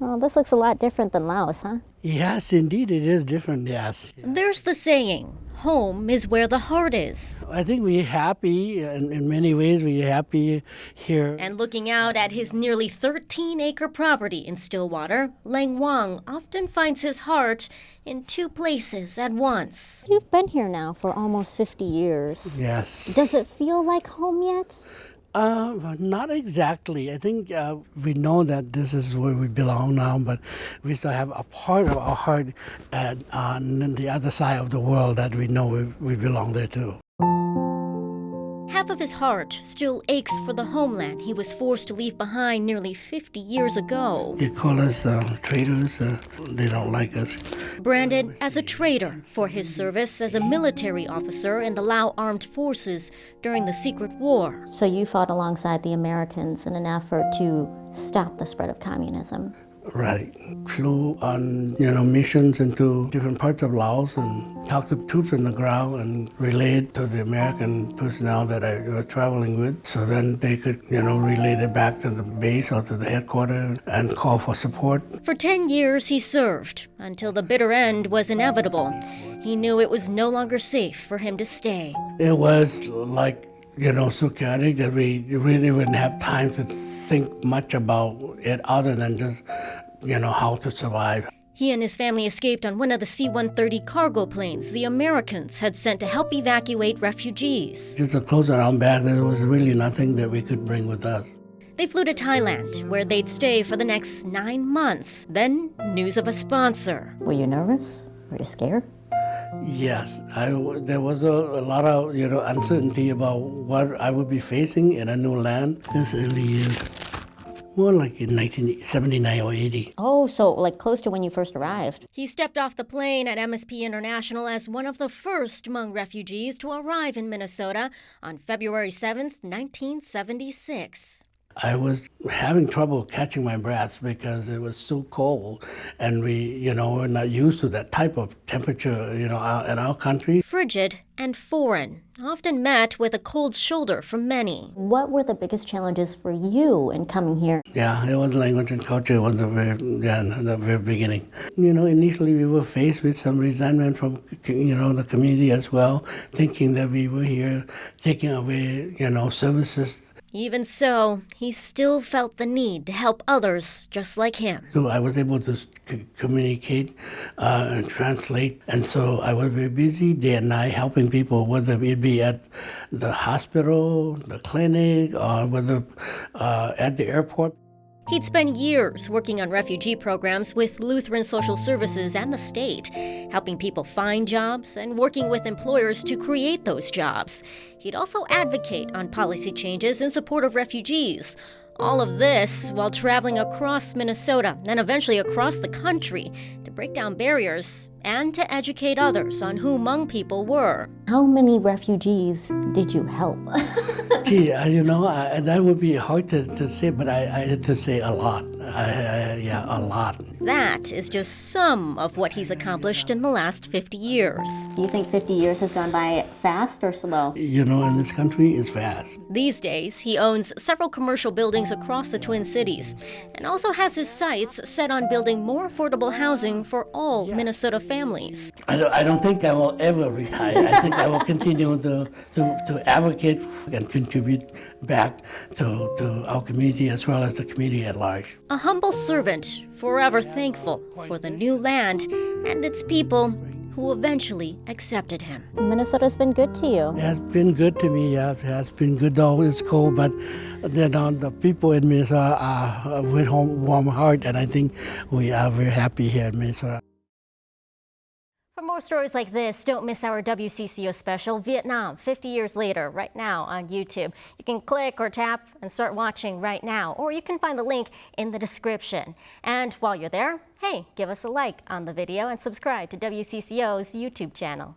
Oh, this looks a lot different than Laos, huh? Yes, indeed, it is different, yes. There's the saying, home is where the heart is. I think we're happy, in many ways we're happy here. And looking out at his nearly 13-acre property in Stillwater, Leng Wong often finds his heart in two places at once. You've been here now for almost 50 years. Yes. Does it feel like home yet? Not exactly. I think we know that this is where we belong now, but we still have a part of our heart on the other side of the world that we know we belong there too. Half of his heart still aches for the homeland he was forced to leave behind nearly 50 years ago. They call us traitors. They don't like us. Branded as a traitor for his service as a military officer in the Lao Armed Forces during the Secret War. So you fought alongside the Americans in an effort to stop the spread of communism. Right. Flew on, missions into different parts of Laos and talked to troops on the ground and relayed to the American personnel that I was traveling with. So then they could, relay it back to the base or to the headquarters and call for support. For 10 years he served, until the bitter end was inevitable. He knew it was no longer safe for him to stay. It was like, so chaotic that we really wouldn't have time to think much about it other than just, how to survive. He and his family escaped on one of the C-130 cargo planes the Americans had sent to help evacuate refugees. Just the clothes on our back, there was really nothing that we could bring with us. They flew to Thailand, where they'd stay for the next 9 months. Then, news of a sponsor. Were you nervous? Were you scared? Yes, there was a lot of uncertainty about what I would be facing in a new land. This early years, more like in 1979 or 80. Oh, so like close to when you first arrived. He stepped off the plane at MSP International as one of the first Hmong refugees to arrive in Minnesota on February 7th, 1976. I was having trouble catching my breath because it was so cold, and we're not used to that type of temperature, in our country. Frigid and foreign, often met with a cold shoulder from many. What were the biggest challenges for you in coming here? Yeah, it was language and culture was the very beginning. Initially we were faced with some resentment from, the community as well, thinking that we were here taking away, services. Even so, he still felt the need to help others just like him. So I was able to communicate and translate, and so I was very busy day and night helping people, whether it be at the hospital, the clinic, or whether at the airport. He'd spent years working on refugee programs with Lutheran Social Services and the state, helping people find jobs and working with employers to create those jobs. He'd also advocate on policy changes in support of refugees. All of this while traveling across Minnesota and eventually across the country to break down barriers and to educate others on who Hmong people were. How many refugees did you help? Gee, that would be hard to say, but I had to say a lot. A lot. That is just some of what he's accomplished in the last 50 years. Do you think 50 years has gone by fast or slow? In this country, it's fast. These days, he owns several commercial buildings across the Twin Cities and also has his sights set on building more affordable housing for all Minnesota families. I don't think I will ever retire. I think I will continue to advocate and contribute back to our community as well as the community at large. A humble servant, forever thankful for the new land and its people who eventually accepted him. Minnesota's been good to you. It has been good to me. Yeah, it has been good, though it's cold, but the people in Minnesota are with warm heart, and I think we are very happy here in Minnesota. For more stories like this, don't miss our WCCO special, Vietnam, 50 Years Later, right now on YouTube. You can click or tap and start watching right now, or you can find the link in the description. And while you're there, hey, give us a like on the video and subscribe to WCCO's YouTube channel.